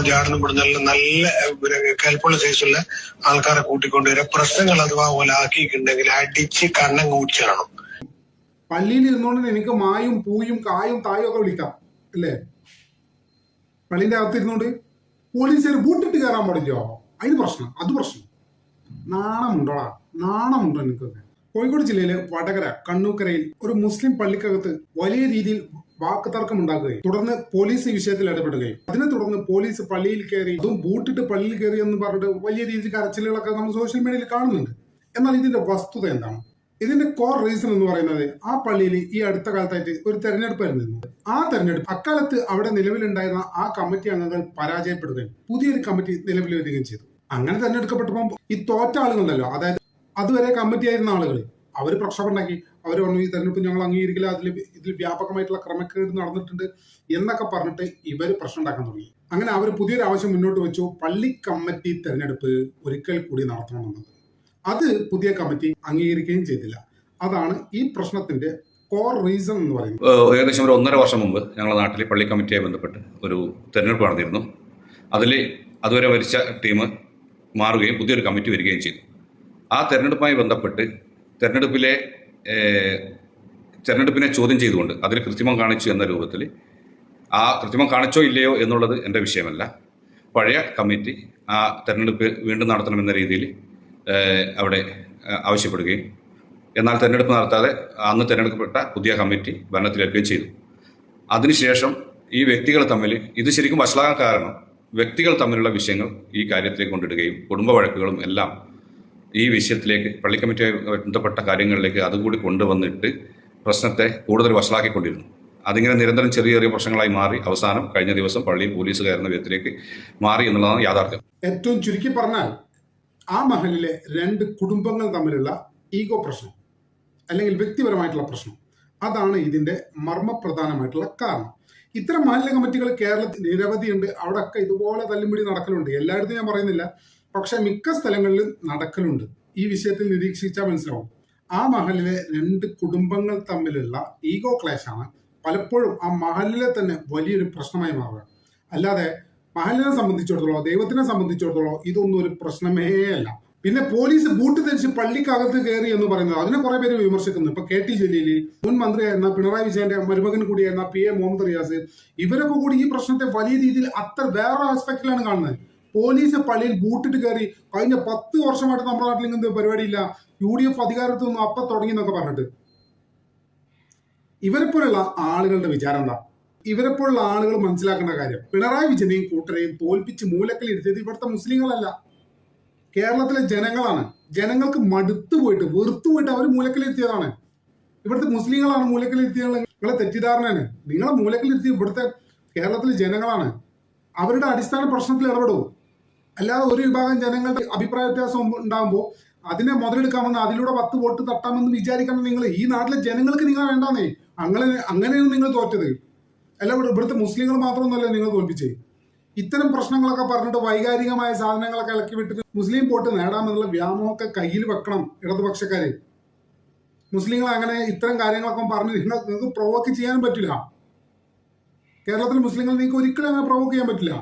ജാടുന്ന പെടുന്നെല്ലാം നല്ല കൽപ്പുള്ള സൈസുള്ള ആൾക്കാരെ കൂട്ടിക്കൊണ്ടുവരിക. പ്രശ്നങ്ങൾ അഥവാ പോലെ ആക്കിയിട്ടുണ്ടെങ്കിൽ അടിച്ച് കണ്ണം കൂടിച്ചാണ്. പള്ളിയിൽ ഇരുന്നുകൊണ്ട് എനിക്ക് മായും പൂയും കായും തായും ഒക്കെ വിളിക്കാം അല്ലേ? പള്ളിന്റെ അകത്തിരുന്നോണ്ട് പോലീസുകാർ ബൂട്ടിട്ട് കയറാൻ പാടില്ലോ? അതിന് പ്രശ്നം, അത് പ്രശ്നം. നാണമുണ്ടോടാ? നാണമുണ്ടോ എനിക്കൊക്കെ? കോഴിക്കോട് ജില്ലയിലെ വടകര കണ്ണൂക്കരയിൽ ഒരു മുസ്ലിം പള്ളിക്കകത്ത് വലിയ രീതിയിൽ വാക്കുതർക്കം ഉണ്ടാക്കുകയും തുടർന്ന് പോലീസ് ഈ വിഷയത്തിൽ ഇടപെടുകയും അതിനെ തുടർന്ന് പോലീസ് പള്ളിയിൽ കയറി, അതും ബൂട്ടിട്ട് പള്ളിയിൽ കയറി എന്ന് പറഞ്ഞിട്ട് വലിയ രീതിയിൽ കരച്ചിലുകളൊക്കെ നമ്മൾ സോഷ്യൽ മീഡിയയിൽ കാണുന്നുണ്ട്. എന്നാൽ ഇതിന്റെ വസ്തുത എന്താണ്? ഇതിന്റെ കോർ റീസൺ എന്ന് പറയുന്നത് ആ പള്ളിയിൽ ഈ അടുത്ത കാലത്തായിട്ട് ഒരു തെരഞ്ഞെടുപ്പ് ആയിരുന്നു. ആ തെരഞ്ഞെടുപ്പ് അക്കാലത്ത് അവിടെ നിലവിലുണ്ടായിരുന്ന ആ കമ്മിറ്റി അംഗങ്ങൾ പരാജയപ്പെടുകയും പുതിയൊരു കമ്മിറ്റി നിലവിൽ വരികയും ചെയ്തു. അങ്ങനെ തെരഞ്ഞെടുക്കപ്പെട്ടപ്പോൾ ഈ തോറ്റ ആളുകളുണ്ടല്ലോ, അതായത് അതുവരെ കമ്മിറ്റി ആയിരുന്ന ആളുകൾ, അവർ പ്രക്ഷോഭം ഉണ്ടാക്കി. അവർ പറഞ്ഞു ഈ തെരഞ്ഞെടുപ്പ് ഞങ്ങൾ അംഗീകരിക്കില്ല, ഇതിൽ വ്യാപകമായിട്ടുള്ള ക്രമക്കേട് നടന്നിട്ടുണ്ട് എന്നൊക്കെ പറഞ്ഞിട്ട് ഇവർ പ്രശ്നം ഉണ്ടാക്കാൻ തുടങ്ങി. അങ്ങനെ അവർ പുതിയൊരു ആവശ്യം മുന്നോട്ട് വെച്ചു, പള്ളി കമ്മിറ്റി തെരഞ്ഞെടുപ്പ് ഒരിക്കൽ കൂടി നടത്തണമെന്നത്. അത് പുതിയ കമ്മിറ്റി അംഗീകരിക്കുകയും ചെയ്തില്ല. അതാണ് ഈ പ്രശ്നത്തിന്റെ കോർ റീസൺ എന്ന് പറയുന്നത്. ഏകദേശം ഒരു 1.5 വർഷം മുമ്പ് ഞങ്ങളുടെ നാട്ടിൽ പള്ളി കമ്മിറ്റിയുമായി ബന്ധപ്പെട്ട് ഒരു തെരഞ്ഞെടുപ്പ് നടന്നിരുന്നു. അതിൽ അതുവരെ ഭരിച്ച ടീം മാറുകയും പുതിയൊരു കമ്മിറ്റി വരികയും ചെയ്തു. ആ തെരഞ്ഞെടുപ്പുമായി ബന്ധപ്പെട്ട് തെരഞ്ഞെടുപ്പിനെ ചോദ്യം ചെയ്തുകൊണ്ട് അതിൽ കൃത്രിമം കാണിച്ചു എന്ന രൂപത്തിൽ, ആ കൃത്രിമം കാണിച്ചോ ഇല്ലയോ എന്നുള്ളത് എൻ്റെ വിഷയമല്ല. പഴയ കമ്മിറ്റി ആ തെരഞ്ഞെടുപ്പ് വീണ്ടും നടത്തണമെന്ന രീതിയിൽ അവിടെ ആവശ്യപ്പെടുകയും എന്നാൽ തെരഞ്ഞെടുപ്പ് നടത്താതെ അന്ന് തിരഞ്ഞെടുക്കപ്പെട്ട പുതിയ കമ്മിറ്റി ഭരണത്തിലേക്കുകയും ചെയ്തു. അതിനുശേഷം ഈ വ്യക്തികൾ തമ്മിൽ, ഇത് ശരിക്കും വഷളാകാൻ കാരണം വ്യക്തികൾ തമ്മിലുള്ള വിഷയങ്ങൾ ഈ കാര്യത്തിലേക്ക് കൊണ്ടിടുകയും കുടുംബ വഴക്കുകളും എല്ലാം ഈ വിഷയത്തിലേക്ക്, പള്ളി കമ്മിറ്റിയുമായി ബന്ധപ്പെട്ട കാര്യങ്ങളിലേക്ക് അതുകൂടി കൊണ്ടുവന്നിട്ട് പ്രശ്നത്തെ കൂടുതൽ വഷളാക്കിക്കൊണ്ടിരുന്നു. അതിങ്ങനെ നിരന്തരം ചെറിയ ചെറിയ പ്രശ്നങ്ങളായി മാറി അവസാനം കഴിഞ്ഞ ദിവസം പള്ളിയിൽ പോലീസ് കയറുന്ന വിധത്തിലേക്ക് മാറി എന്നുള്ളതാണ് യാഥാർത്ഥ്യം. ഏറ്റവും ചുരുക്കി പറഞ്ഞാൽ ആ മഹലിലെ 2 കുടുംബങ്ങൾ തമ്മിലുള്ള ഈഗോ പ്രശ്നം അല്ലെങ്കിൽ വ്യക്തിപരമായിട്ടുള്ള പ്രശ്നം, അതാണ് ഇതിന്റെ മർമ്മപ്രധാനമായിട്ടുള്ള കാരണം. ഇത്തരം മഹല്ല് കമ്മിറ്റികൾ കേരളത്തിൽ നിരവധിയുണ്ട്. അവിടെയൊക്കെ ഇതുപോലെ തല്ലുപിടി നടക്കലുണ്ട്. എല്ലായിടത്തും ഞാൻ പറയുന്നില്ല, പക്ഷെ മിക്ക സ്ഥലങ്ങളിലും നടക്കലുണ്ട്. ഈ വിഷയത്തിൽ നിരീക്ഷിച്ചാൽ മനസ്സിലാവും. ആ മഹലിലെ 2 കുടുംബങ്ങൾ തമ്മിലുള്ള ഈഗോ ക്ലാഷാണ് പലപ്പോഴും ആ മഹലിലെ തന്നെ വലിയൊരു പ്രശ്നമായി മാറുക. അല്ലാതെ മഹലിനെ സംബന്ധിച്ചിടത്തോളം, ദൈവത്തിനെ സംബന്ധിച്ചിടത്തോളം ഇതൊന്നും ഒരു പ്രശ്നമേ അല്ല. പിന്നെ പോലീസ് ബൂട്ട് ധരിച്ച് പള്ളിക്കകത്ത് കയറി എന്ന് പറയുന്നത്, അതിനെ കുറെ പേര് വിമർശിക്കുന്നു. ഇപ്പൊ KT ജലീൽ, മുൻ മന്ത്രിയായിരുന്ന പിണറായി വിജയന്റെ മരുമകൻ കൂടിയായിരുന്ന PA മുഹമ്മദ് റിയാസ്, ഇവരൊക്കെ കൂടി ഈ പ്രശ്നത്തെ വലിയ രീതിയിൽ വേറെ ആസ്പെക്റ്റിലാണ് കാണുന്നത്. പോലീസ് പള്ളിയിൽ ബൂട്ടിട്ട് കയറി കഴിഞ്ഞ 10 വർഷമായിട്ട് നമ്മുടെ നാട്ടിൽ ഇങ്ങനത്തെ പരിപാടിയില്ല, UDF അധികാരത്തിൽ നിന്നും അപ്പം തുടങ്ങി എന്നൊക്കെ പറഞ്ഞിട്ട്. ഇവരെപ്പോലുള്ള ആളുകളുടെ വിചാരം എന്താ? ഇവരെപ്പോലുള്ള ആളുകൾ മനസ്സിലാക്കേണ്ട കാര്യം, പിണറായി വിജയനെയും കൂട്ടരെയും തോൽപ്പിച്ച് മൂലക്കലിരുത്തിയത് ഇവിടുത്തെ മുസ്ലിങ്ങളല്ല, കേരളത്തിലെ ജനങ്ങളാണ്. ജനങ്ങൾക്ക് മടുത്തു പോയിട്ട്, വെറുത്തു പോയിട്ട് അവർ മൂലക്കലിരുത്തിയതാണ്. ഇവിടുത്തെ മുസ്ലിങ്ങളാണ് മൂലക്കലിരുത്തിയത്. നിങ്ങളെ തെറ്റിദ്ധാരണയാണ്. നിങ്ങളെ മൂലക്കലിരുത്തി ഇവിടുത്തെ കേരളത്തിലെ ജനങ്ങളാണ്. അവരുടെ അടിസ്ഥാന പ്രശ്നത്തിൽ ഇടപെടും. അല്ലാതെ ഒരു വിഭാഗം ജനങ്ങളുടെ അഭിപ്രായ വ്യത്യാസം ഉണ്ടാകുമ്പോൾ അതിനെ മുതലെടുക്കാമെന്ന്, അതിലൂടെ 10 വോട്ട് തട്ടാമെന്ന് വിചാരിക്കണം. നിങ്ങൾ ഈ നാട്ടിലെ ജനങ്ങൾക്ക് നിങ്ങൾ വേണ്ടാന്നേ. അങ്ങനെയാണ് നിങ്ങൾ തോറ്റത്. അല്ല, ഇവിടുത്തെ മുസ്ലിങ്ങൾ മാത്രമൊന്നുമല്ല നിങ്ങൾ തോൽപ്പിച്ചേ. ഇത്തരം പ്രശ്നങ്ങളൊക്കെ പറഞ്ഞിട്ട് വൈകാരികമായ സാധനങ്ങളൊക്കെ ഇളക്കി വിട്ടിട്ട് മുസ്ലിം വോട്ട് നേടാമെന്നുള്ള വ്യാമോഹമൊക്കെ കയ്യിൽ വെക്കണം ഇടതുപക്ഷക്കാര്. മുസ്ലിങ്ങൾ അങ്ങനെ ഇത്തരം കാര്യങ്ങളൊക്കെ പറഞ്ഞ് നിങ്ങൾക്ക് പ്രൊവോക്ക് ചെയ്യാനും പറ്റില്ല. കേരളത്തിലെ മുസ്ലിങ്ങൾ നിങ്ങൾക്ക് ഒരിക്കലും അങ്ങനെ പ്രൊവോക്ക് ചെയ്യാൻ പറ്റില്ല.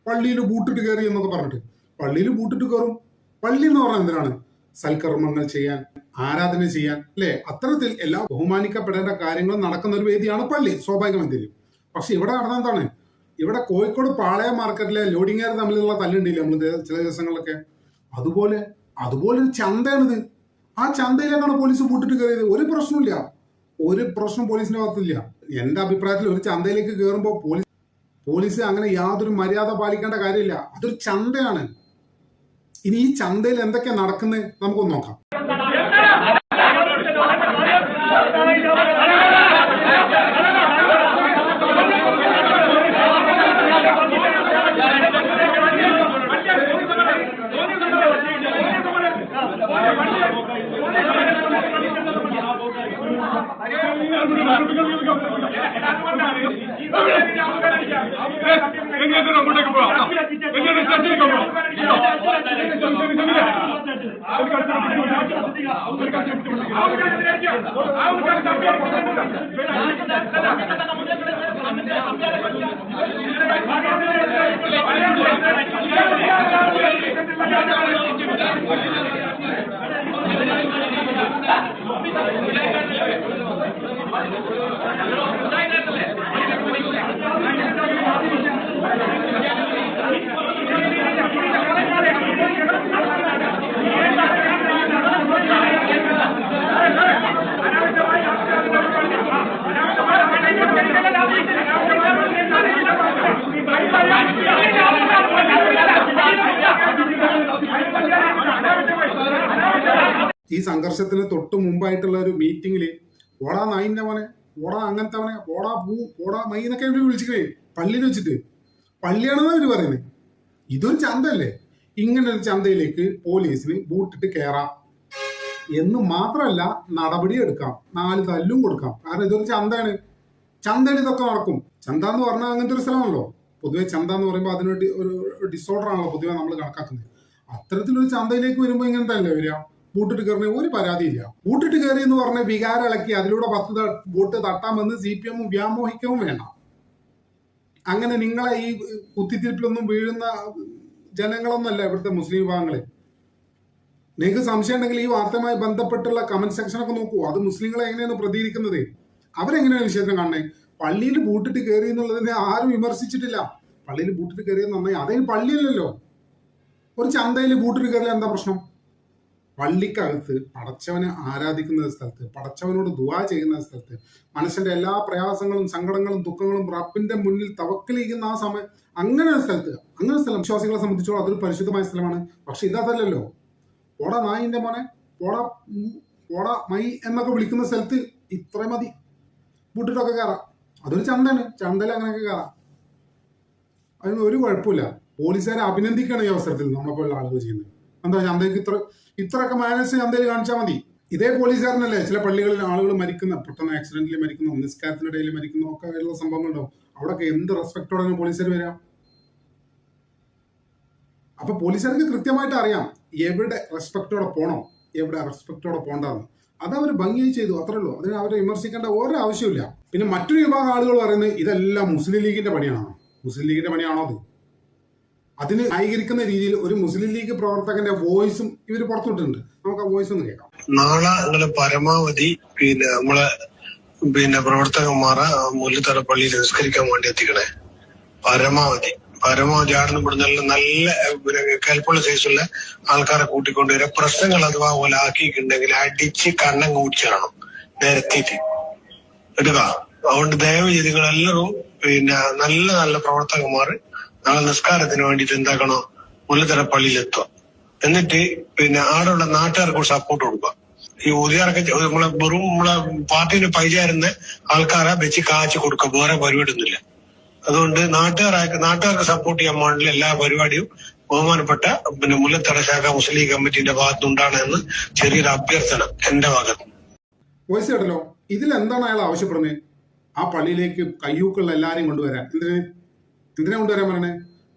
പള്ളിയിൽ ബൂട്ടിട്ട് കയറി എന്നൊക്കെ പറഞ്ഞിട്ട്, പള്ളിയിൽ ബൂട്ടിട്ട് കയറും. പള്ളി എന്ന് പറഞ്ഞാൽ എന്തിനാണ്? സൽക്കർമ്മങ്ങൾ ചെയ്യാൻ, ആരാധന ചെയ്യാൻ, അല്ലെ? അത്തരത്തിൽ എല്ലാ ബഹുമാനിക്കപ്പെടേണ്ട കാര്യങ്ങളും നടക്കുന്ന ഒരു വേദിയാണ് പള്ളി, സ്വാഭാവികമെന്തെങ്കിലും. പക്ഷെ ഇവിടെ നടന്നെന്താണ്? ഇവിടെ കോഴിക്കോട് പാളയം മാർക്കറ്റിലെ ലോഡിങ്ങുകാർ തമ്മിലുള്ള തല്ലുണ്ടില്ല നമ്മൾ ചില ദിവസങ്ങളിലൊക്കെ. അതുപോലെ ഒരു ചന്തയാണിത്. ആ ചന്തയിലേക്കാണ് പോലീസ് ബൂട്ടിട്ട് കയറിയത്. ഒരു പ്രശ്നമില്ല, ഒരു പ്രശ്നം പോലീസിന്റെ ഭാഗത്തില്ല. എന്റെ അഭിപ്രായത്തിൽ ഒരു ചന്തയിലേക്ക് കയറുമ്പോൾ പോലീസ് അങ്ങനെ യാതൊരു മര്യാദ പാലിക്കേണ്ട കാര്യമില്ല. അതൊരു ചന്തയാണ്. ഇനി ഈ ചന്തയിൽ എന്തൊക്കെയാ നടക്കുന്നത് നമുക്കൊന്ന് നോക്കാം. ഈ സംഘർഷത്തിന് തൊട്ട് മുമ്പായിട്ടുള്ള ഒരു മീറ്റിംഗിൽ ഓടാ നായിന്റെ മോനെ, ഓടാ അങ്ങനത്തെ ഓടാ പൂ, ഓടാ മൈ എന്നൊക്കെ അവർ വിളിച്ചിട്ടേ പള്ളിയിൽ വെച്ചിട്ട്. പള്ളിയാണെന്ന് അവർ പറയുന്നത്. ഇതൊരു ചന്തല്ലേ? ഇങ്ങനെ ഒരു ചന്തയിലേക്ക് പോലീസിന് ബൂട്ടിട്ട് കയറാം എന്ന് മാത്രമല്ല, നടപടി എടുക്കാം, 4 തല്ലും കൊടുക്കാം. കാരണം ഇതൊരു ചന്തയാണ്. ചന്തയിൽ ഇതൊക്കെ നടക്കും. ചന്ത എന്ന് പറഞ്ഞാൽ അങ്ങനത്തെ ഒരു സ്ഥലമാണല്ലോ. പൊതുവെ ചന്ത എന്ന് പറയുമ്പോൾ അതിനൊരു ഒരു ഡിസോർഡർ ആണല്ലോ പൊതുവെ നമ്മൾ കണക്കാക്കുന്നത്. അത്തരത്തിലൊരു ചന്തയിലേക്ക് വരുമ്പോൾ ഇങ്ങനത്തെ അല്ലേ വരിക? ബൂട്ടിട്ട് കയറിയ ഒരു പരാതിയില്ല. ബൂട്ടിട്ട് കയറി എന്ന് പറഞ്ഞ വികാരം ഇളക്കി അതിലൂടെ 10 വോട്ട് തട്ടാമെന്ന് CPM വ്യാമോഹിക്കവും വേണ്ട. അങ്ങനെ നിങ്ങളെ ഈ കുത്തിത്തിരിപ്പിലൊന്നും വീഴുന്ന ജനങ്ങളൊന്നല്ല ഇവിടുത്തെ മുസ്ലിം വിഭാഗങ്ങളെ. നിങ്ങൾക്ക് സംശയം ഉണ്ടെങ്കിൽ ഈ വാർത്തയുമായി ബന്ധപ്പെട്ടുള്ള കമന്റ് സെക്ഷനൊക്കെ നോക്കൂ. അത് മുസ്ലിങ്ങളെ എങ്ങനെയാണ് പ്രതികരിക്കുന്നത്, അവരെങ്ങനെയാണ് വിഷയത്തിന് കാണുന്നത്. പള്ളിയിൽ ബൂട്ടിട്ട് കയറി എന്നുള്ളതിനെ ആരും വിമർശിച്ചിട്ടില്ല. പള്ളിയിൽ ബൂട്ടിട്ട് കയറിയത് നന്നായി. അതേ പള്ളിയല്ലല്ലോ, ഒരു ചന്തയിൽ ബൂട്ടിട്ട് കയറിയാൽ എന്താ പ്രശ്നം? പള്ളിക്കകത്ത് പടച്ചവനെ ആരാധിക്കുന്ന സ്ഥലത്ത്, പടച്ചവനോട് ദുആ ചെയ്യുന്ന സ്ഥലത്ത്, മനുഷ്യന്റെ എല്ലാ പ്രയാസങ്ങളും സങ്കടങ്ങളും ദുഃഖങ്ങളും റബ്ബിന്റെ മുന്നിൽ തവക്കലിരിക്കുന്ന ആ സമയം, അങ്ങനെ ഒരു സ്ഥലത്ത്, അങ്ങനെ സ്ഥലം വിശ്വാസികളെ സംബന്ധിച്ചോളം അതൊരു പരിശുദ്ധമായ സ്ഥലമാണ്. പക്ഷെ ഇതല്ലല്ലോ. ഓടാ നായിന്റെ മോനെ, ഓടാ ഓടാ മൈ എന്നൊക്കെ വിളിക്കുന്ന സ്ഥലത്ത് ഇത്ര മതി ബൂട്ടിട്ടൊക്കെ കയറാം. അതൊരു ചന്തയാണ്. ചന്തയിൽ അങ്ങനെയൊക്കെ കയറാം. അതിന് ഒരു കുഴപ്പമില്ല. പോലീസുകാരെ അഭിനന്ദിക്കുകയാണ് ഈ അവസരത്തിൽ നമ്മളെപ്പോലുള്ള ആളുകൾ ചെയ്യുന്നത്. എന്താ ചന്തയ്ക്ക് ഇത്രയൊക്കെ മാനസ് ചന്തയിൽ കാണിച്ചാൽ മതി. ഇതേ പോലീസുകാരനല്ലേ ചില പള്ളികളിൽ ആളുകൾ മരിക്കുന്ന, പെട്ടെന്ന് ആക്സിഡന്റിൽ മരിക്കുന്ന, നിസ്കാരത്തിനിടയിൽ മരിക്കുന്ന ഒക്കെ ഉള്ള സംഭവങ്ങളുണ്ടാവും. അവിടെയൊക്കെ എന്ത് റെസ്പെക്റ്റോടെയാണ് പോലീസുകാർ വരാം? അപ്പൊ പോലീസുകാർക്ക് കൃത്യമായിട്ട് അറിയാം എവിടെ റെസ്പെക്റ്റോടെ പോകണം, എവിടെ റെസ്പെക്റ്റോടെ പോകണ്ടെന്ന്. അത് അവർ ഭംഗിയായി ചെയ്തു, അത്രേ ഉള്ളൂ. അതിന് അവരെ വിമർശിക്കേണ്ട ഓരോ ആവശ്യമില്ല. പിന്നെ മറ്റൊരു വിഭാഗം ആളുകൾ പറയുന്നത് ഇതെല്ലാം മുസ്ലിം ലീഗിന്റെ പണിയാണോ? മുസ്ലിം ലീഗിന്റെ പണിയാണോ അത്? അതിന് ന്യായീകരിക്കുന്ന രീതിയിൽ ഒരു മുസ്ലിം ലീഗ് പ്രവർത്തകന്റെ വോയിസും ഇവർ പുറത്തുവിട്ടിട്ടുണ്ട്. നമുക്ക് ആ വോയിസ് ഒന്ന് കേൾക്കാം. നാളെ നിങ്ങള് പരമാവധി നമ്മളെ പ്രവർത്തകന്മാരെ മുല്ലത്തറ പള്ളിയിൽ നിസ്കരിക്കാൻ വേണ്ടി എത്തിക്കണേ. പരമാവധി ആടുന്ന ഇവിടുന്ന് നല്ല കൽപ്പുള്ള സൈസുള്ള ആൾക്കാരെ കൂട്ടിക്കൊണ്ടുവരിക. പ്രശ്നങ്ങൾ അഥവാ പോലെ ആക്കിയിട്ടുണ്ടെങ്കിൽ അടിച്ച് കണ്ണം കൂടിച്ചാണോ നിരത്തിയിട്ട് എടുക്ക. അതുകൊണ്ട് ദയവ് ചെയ്ത് നിങ്ങളെല്ലാവരും നല്ല നല്ല പ്രവർത്തകന്മാർ നാളെ നിസ്കാരത്തിന് വേണ്ടിയിട്ട് എന്താക്കണോ മുല്ലത്തറ പള്ളിയിലെത്തുക. എന്നിട്ട് ആടുള്ള നാട്ടുകാർക്ക് സപ്പോർട്ട് കൊടുക്കുക. ഈ ഊതിയാർക്ക് നമ്മളെ പാർട്ടിന് പൈചാരുന്ന ആൾക്കാരെ വെച്ച് കാച്ചു കൊടുക്കുക. വേറെ പരിപാടിയൊന്നുമില്ല. അതുകൊണ്ട് നാട്ടുകാർക്ക് സപ്പോർട്ട് ചെയ്യാൻ വേണ്ടിയുള്ള എല്ലാ പരിപാടിയും ബഹുമാനപ്പെട്ട മുല്ലത്തറ ശാഖ മുസ്ലിം ലീഗ് കമ്മിറ്റിന്റെ ഭാഗത്തുണ്ടാണെന്ന് ചെറിയൊരു അഭ്യർത്ഥന എന്റെ ഭാഗത്ത്. വോയിസ് കേട്ടല്ലോ. ഇതിൽ എന്താണ് അയാൾ ആവശ്യപ്പെടുന്നത്? ആ പള്ളിയിലേക്ക് കയ്യൂക്കുള്ള എല്ലാരെയും കൊണ്ടുവരാൻ. എന്തിനാ കൊണ്ടുവരാൻ പറയണേ?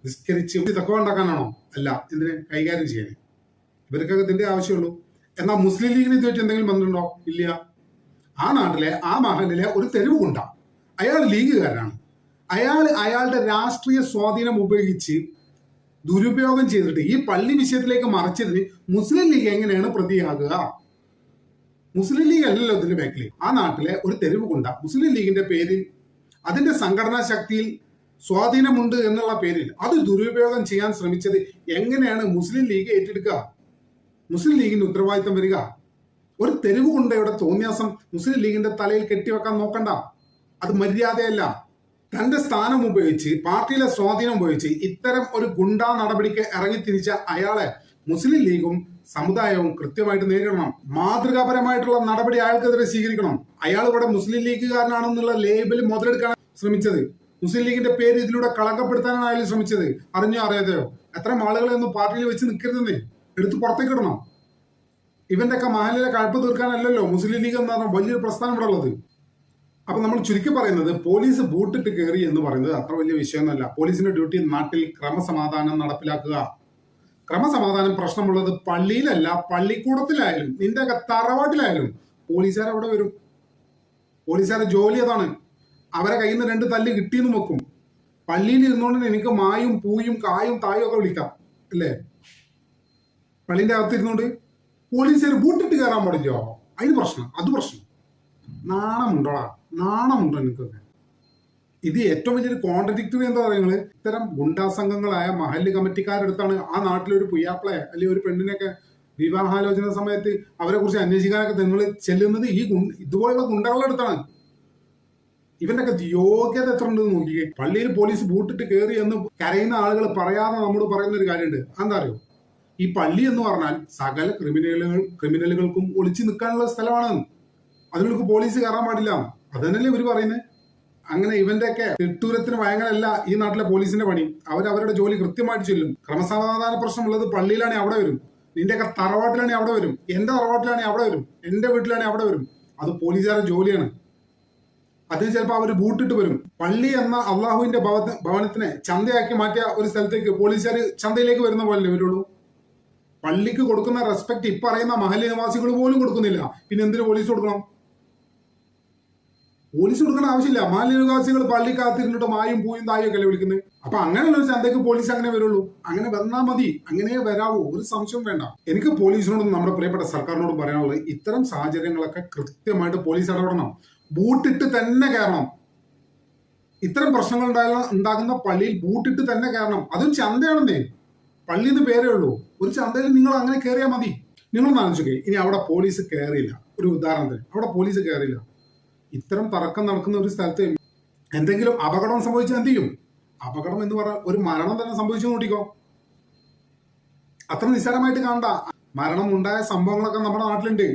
നിസ്കരിച്ച് തക്കവ ഉണ്ടാക്കാനാണോ? അല്ല, എന്തിനെ കൈകാര്യം ചെയ്യാൻ. ഇവർക്കൊക്കെ ഇതിന്റെ ആവശ്യമുള്ളൂ. എന്നാൽ മുസ്ലിം ലീഗിന് ഇതുമായിട്ട് എന്തെങ്കിലും ബന്ധമുണ്ടോ? ഇല്ല. ആ നാട്ടിലെ ആ മഹലിലെ ഒരു തെരുവ് കൊണ്ടാ. അയാൾ ലീഗുകാരനാണ്. അയാളുടെ രാഷ്ട്രീയ സ്വാധീനം ഉപയോഗിച്ച് ദുരുപയോഗം ചെയ്തിട്ട് ഈ പള്ളി വിഷയത്തിലേക്ക് മറച്ചതിന് മുസ്ലിം ലീഗ് എങ്ങനെയാണ് പ്രതിയാകുക? മുസ്ലിം ലീഗ് അല്ലല്ലോ ഇതിന്റെ ബാക്കിൽ. ആ നാട്ടിലെ ഒരു തെരുവ് കൊണ്ട മുസ്ലിം ലീഗിന്റെ പേരിൽ, അതിന്റെ സംഘടനാ ശക്തിയിൽ സ്വാധീനമുണ്ട് എന്നുള്ള പേരിൽ അത് ദുരുപയോഗം ചെയ്യാൻ ശ്രമിച്ചത് എങ്ങനെയാണ് മുസ്ലിം ലീഗ് ഏറ്റെടുക്കുക? മുസ്ലിം ലീഗിന്റെ ഉത്തരവാദിത്തം വരിക? ഒരു തെരുവ് കൊണ്ടയുടെ തോന്നിയാസം മുസ്ലിം ലീഗിന്റെ തലയിൽ കെട്ടിവെക്കാൻ നോക്കണ്ട. അത് മര്യാദയല്ല. തന്റെ സ്ഥാനം ഉപയോഗിച്ച്, പാർട്ടിയിലെ സ്വാധീനം ഉപയോഗിച്ച് ഇത്തരം ഒരു ഗുണ്ടാ നടപടിക്ക് ഇറങ്ങിത്തിരിച്ച അയാളെ മുസ്ലിം ലീഗും സമുദായവും കൃത്യമായിട്ട് നേരിടണം. മാതൃകാപരമായിട്ടുള്ള നടപടി അയാൾക്കെതിരെ സ്വീകരിക്കണം. അയാൾ ഇവിടെ മുസ്ലിം ലീഗുകാരനാണെന്നുള്ള ലേബൽ മുതലെടുക്കാൻ ശ്രമിച്ചത്, മുസ്ലിം ലീഗിന്റെ പേര് ഇതിലൂടെ കളങ്കപ്പെടുത്താനാണ് അയാൾ ശ്രമിച്ചത്. അറിഞ്ഞോ അറിയാതെയോ? എത്ര ആളുകളെ ഒന്നും പാർട്ടിയിൽ വെച്ച് നിൽക്കരുതെന്നേ, എടുത്ത് പുറത്തേക്ക് ഇടണം. ഇവന്റെ ഒക്കെ മഹലിലെ കഴപ്പ് തീർക്കാനല്ലല്ലോ മുസ്ലിം ലീഗ് എന്ന് പറഞ്ഞാൽ വലിയൊരു പ്രസ്ഥാനം ഇവിടെ ഉള്ളത്. അപ്പൊ നമ്മൾ ചുരുക്കി പറയുന്നത്, പോലീസ് ബൂട്ടിട്ട് കയറി എന്ന് പറയുന്നത് അത്ര വലിയ വിഷയമൊന്നുമല്ല. പോലീസിന്റെ ഡ്യൂട്ടി നാട്ടിൽ ക്രമസമാധാനം നടപ്പിലാക്കുക. ക്രമസമാധാനം പ്രശ്നമുള്ളത് പള്ളിയിലല്ല, പള്ളിക്കൂടത്തിലായാലും നിന്റെ ഒക്കെ തറവാട്ടിലായാലും പോലീസുകാർ അവിടെ വരും. പോലീസുകാരുടെ ജോലി അതാണ്. അവരെ കയ്യിൽ നിന്ന് 2 തല്ല് കിട്ടിയെന്ന് വെക്കും. പള്ളിയിൽ ഇരുന്നുകൊണ്ട് എനിക്ക് മായും പൂയും കായും തായും ഒക്കെ വിളിക്കാം അല്ലേ? പള്ളിന്റെ അകത്ത് ഇരുന്നുകൊണ്ട് പോലീസുകാർ ബൂട്ടിട്ട് കയറാൻ പാടില്ലോ? അതിന് പ്രശ്നം, അത് പ്രശ്നം. നാണമുണ്ടോടാ? നാണമുണ്ടോ എനിക്കൊക്കെ? ഇത് ഏറ്റവും വലിയൊരു കോൺട്രഡിക്ടറി എന്താ പറയുന്നത്? ഇത്തരം ഗുണ്ടാ സംഘങ്ങളായ മഹല്ല് കമ്മിറ്റിക്കാരെടുത്താണ് ആ നാട്ടിലൊരു പുയ്യാപ്പിളയെ അല്ലെങ്കിൽ ഒരു പെണ്ണിനൊക്കെ വിവാഹാലോചന സമയത്ത് അവരെ കുറിച്ച് അന്വേഷിക്കാനൊക്കെ നിങ്ങൾ ചെല്ലുന്നത് ഇതുപോലുള്ള ഗുണ്ടകളുടെ അടുത്താണ്. ഇവന്റെ ഒക്കെ യോഗ്യത എത്ര ഉണ്ടെന്ന് നോക്കിക്കേ. പള്ളിയിൽ പോലീസ് ബൂട്ടിട്ട് കയറി എന്ന് കരയുന്ന ആളുകൾ പറയാതെ നമ്മോട് പറയുന്ന ഒരു കാര്യമുണ്ട്. എന്താ അറിയോ? ഈ പള്ളി എന്ന് പറഞ്ഞാൽ സകല ക്രിമിനലുകൾക്കും ഒളിച്ചു നിൽക്കാനുള്ള സ്ഥലമാണ്. അതിലേക്ക് പോലീസ് കയറാൻ പാടില്ല. അതന്നെയല്ലേ ഇവർ പറയുന്നത്. അങ്ങനെ ഇവന്റെ ഒക്കെ തിട്ടൂരത്തിന് ഭയങ്കരല്ല ഈ നാട്ടിലെ പോലീസിന്റെ പണി. അവരവരുടെ ജോലി കൃത്യമായിട്ട് ചെല്ലും. ക്രമസമാധാന പ്രശ്നമുള്ളത് പള്ളിയിലാണെങ്കിൽ അവിടെ വരും, നിന്റെയൊക്കെ തറവാട്ടിലാണെങ്കിൽ അവിടെ വരും, എന്റെ തറവാട്ടിലാണെങ്കിൽ അവിടെ വരും, എന്റെ വീട്ടിലാണെങ്കിൽ അവിടെ വരും. അത് പോലീസുകാരുടെ ജോലിയാണ്. അതിന് ചിലപ്പോൾ അവർ ബൂട്ടിട്ട് വരും. പള്ളി എന്ന അള്ളാഹുവിന്റെ ഭവനത്തിനെ ചന്തയാക്കി മാറ്റിയ ഒരു സ്ഥലത്തേക്ക് പോലീസുകാർ ചന്തയിലേക്ക് വരുന്ന പോലെ വരുള്ളൂ. പള്ളിക്ക് കൊടുക്കുന്ന റെസ്പെക്ട് ഇപ്പൊ പറയുന്ന മഹല്ല് നിവാസികൾ പോലും കൊടുക്കുന്നില്ല. പിന്നെ എന്തിനു പോലീസ് കൊടുക്കണം? പോലീസ് കൊടുക്കേണ്ട ആവശ്യമില്ല. മഹല്ല് നിവാസികൾ പള്ളിക്കകത്തിരുന്നിട്ട് മായും പൂയും തായും ഒക്കെ അല്ലേ വിളിക്കുന്നത്. അപ്പൊ അങ്ങനെയുള്ള ഒരു ചന്തയ്ക്ക് പോലീസ് അങ്ങനെ വരുള്ളൂ. അങ്ങനെ വന്നാൽ മതി, അങ്ങനെ വരാവൂ, ഒരു സംശയം വേണ്ട. എനിക്ക് പോലീസിനോടും നമ്മുടെ പ്രിയപ്പെട്ട സർക്കാരിനോടും പറയാനുള്ളത്, ഇത്തരം സാഹചര്യങ്ങളൊക്കെ കൃത്യമായിട്ട് പോലീസ് ഇടപെടണം. ബൂട്ടിട്ട് തന്നെ കയറണം. ഇത്തരം പ്രശ്നങ്ങൾ ഉണ്ടാകുന്ന പള്ളിയിൽ ബൂട്ടിട്ട് തന്നെ കയറണം. അതൊരു ചന്തയാണെന്നേ, പള്ളിന്ന് പേരേ ഉള്ളൂ. ഒരു ചന്തയിൽ നിങ്ങൾ അങ്ങനെ കയറിയാൽ മതി. നിങ്ങളൊന്ന് ആലോചിക്കേ, ഇനി അവിടെ പോലീസ് കയറിയില്ല, ഒരു ഉദാഹരണത്തിന് അവിടെ പോലീസ് കയറിയില്ല, ഇത്തരം തർക്കം നടക്കുന്ന ഒരു സ്ഥലത്ത് എന്തെങ്കിലും അപകടം സംഭവിച്ചാൽ എന്ത് ചെയ്യും? അപകടം എന്ന് പറഞ്ഞാൽ ഒരു മരണം തന്നെ സംഭവിച്ചു നോട്ടിക്കോ. അത്ര നിസ്സാരമായിട്ട് കാണണ്ട. മരണം ഉണ്ടായ സംഭവങ്ങളൊക്കെ നമ്മുടെ നാട്ടിലുണ്ട്,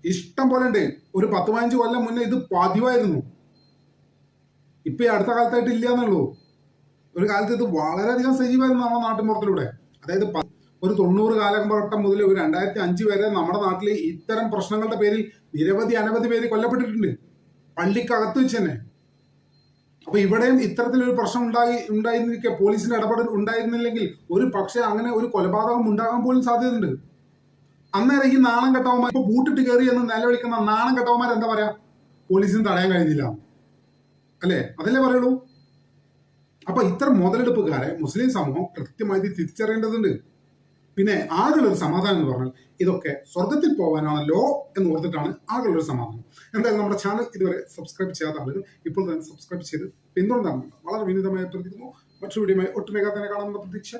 ഇഷ്ടം പോലെ ഉണ്ട്. ഒരു 10-15 കൊല്ലം മുന്നേ ഇത് പതിവായിരുന്നു. ഇപ്പൊ ഈ അടുത്ത കാലത്തായിട്ട് ഇല്ല എന്നുള്ളൂ. ഒരു കാലത്ത് ഇത് വളരെയധികം സജീവമായിരുന്നു നമ്മുടെ നാട്ടിൻപുറത്തിലൂടെ. അതായത് ഒരു 90 കാലഘട്ടം മുതൽ ഒരു 2005 വരെ നമ്മുടെ നാട്ടിൽ ഇത്തരം പ്രശ്നങ്ങളുടെ പേരിൽ അനവധി പേര് കൊല്ലപ്പെട്ടിട്ടുണ്ട്, പള്ളിക്കകത്ത് വെച്ച് തന്നെ. അപ്പൊ ഇവിടെയും ഇത്തരത്തിലൊരു പ്രശ്നം ഉണ്ടായിരുന്നിരിക്കെ പോലീസിന്റെ ഇടപെടൽ ഉണ്ടായിരുന്നില്ലെങ്കിൽ ഒരു പക്ഷേ അങ്ങനെ ഒരു കൊലപാതകം ഉണ്ടാകാൻ പോലും സാധ്യതയുണ്ട്. അന്നേരം ഈ നാണം കെട്ടവന്മാർ, ഇപ്പൊ ബൂട്ടിട്ട് കയറി എന്ന് നിലവിളിക്കുന്ന നാണം കെട്ടവന്മാർ എന്താ പറയാ? പോലീസിന് തടയാൻ കഴിഞ്ഞില്ല അല്ലേ? അതല്ലേ പറയുള്ളൂ. അപ്പൊ ഇത്തരം മുതലെടുപ്പുകാരെ മുസ്ലിം സമൂഹം കൃത്യമായി തിരിച്ചറിയേണ്ടതുണ്ട്. പിന്നെ ആകെയുള്ളൊരു സമാധാനം എന്ന് പറഞ്ഞാൽ ഇതൊക്കെ സ്വർഗത്തിൽ പോകാനാണല്ലോ എന്ന് ഓർത്തിട്ടാണ് ആകെയുള്ളൊരു സമാധാനം. എന്തായാലും നമ്മുടെ ചാനൽ ഇതുവരെ സബ്സ്ക്രൈബ് ചെയ്യാത്ത ആളുകൾ ഇപ്പോൾ തന്നെ സബ്സ്ക്രൈബ് ചെയ്ത് പിന്തുണ വളരെ വിനീതമായി പ്രതിക്കുന്നു. മറ്റൊരു വീഡിയോയുമായി ഒട്ടുമേഘ തന്നെ കാണാമെന്ന പ്രതീക്ഷ.